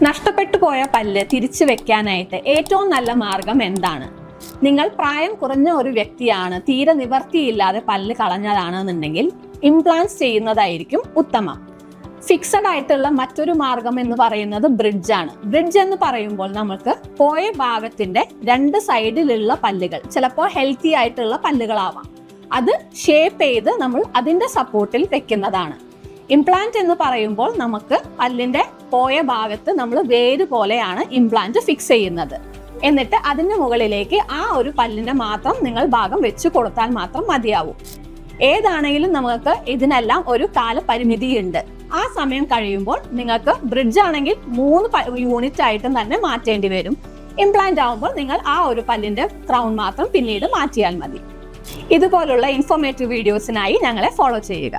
നഷ്ടപ്പെട്ടു പോയ പല്ല് തിരിച്ചു വെക്കാനായിട്ട് ഏറ്റവും നല്ല മാർഗം എന്താണ്? നിങ്ങൾ പ്രായം കുറഞ്ഞ ഒരു വ്യക്തിയാണ്, തീരെ നിവർത്തിയില്ലാതെ പല്ല് കളഞ്ഞതാണെന്നുണ്ടെങ്കിൽ ഇംപ്ലാന്റ്സ് ചെയ്യുന്നതായിരിക്കും ഉത്തമം. ഫിക്സഡ് ആയിട്ടുള്ള മറ്റൊരു മാർഗം എന്ന് പറയുന്നത് ബ്രിഡ്ജ് ആണ്. ബ്രിഡ്ജ് എന്ന് പറയുമ്പോൾ നമുക്ക് പോയ ഭാഗത്തിന്റെ രണ്ട് സൈഡിലുള്ള പല്ലുകൾ, ചിലപ്പോൾ ഹെൽത്തി ആയിട്ടുള്ള പല്ലുകളാവാം, അത് ഷേപ്പ് ചെയ്ത് നമ്മൾ അതിന്റെ സപ്പോർട്ടിൽ വെക്കുന്നതാണ്. ഇംപ്ലാന്റ് എന്ന് പറയുമ്പോൾ നമുക്ക് പല്ലിന്റെ പോയ ഭാഗത്ത് നമ്മൾ വേര് പോലെയാണ് ഇംപ്ലാന്റ് ഫിക്സ് ചെയ്യുന്നത്. എന്നിട്ട് അതിന്റെ മുകളിലേക്ക് ആ ഒരു പല്ലിന്റെ മാത്രം നിങ്ങൾ ഭാഗം വെച്ച് കൊടുത്താൽ മാത്രം മതിയാവും. ഏതാണെങ്കിലും നമുക്ക് ഇതിനെല്ലാം ഒരു കാലപരിമിതി ഉണ്ട്. ആ സമയം കഴിയുമ്പോൾ നിങ്ങൾക്ക് ബ്രിഡ്ജ് ആണെങ്കിൽ 3 യൂണിറ്റ് ആയിട്ടും തന്നെ മാറ്റേണ്ടി വരും. ഇംപ്ലാന്റ് ആവുമ്പോൾ നിങ്ങൾ ആ ഒരു പല്ലിന്റെ ക്രൗൺ മാത്രം പിന്നീട് മാറ്റിയാൽ മതി. ഇതുപോലുള്ള ഇൻഫോർമേറ്റീവ് വീഡിയോസിനായി ഞങ്ങളെ ഫോളോ ചെയ്യുക.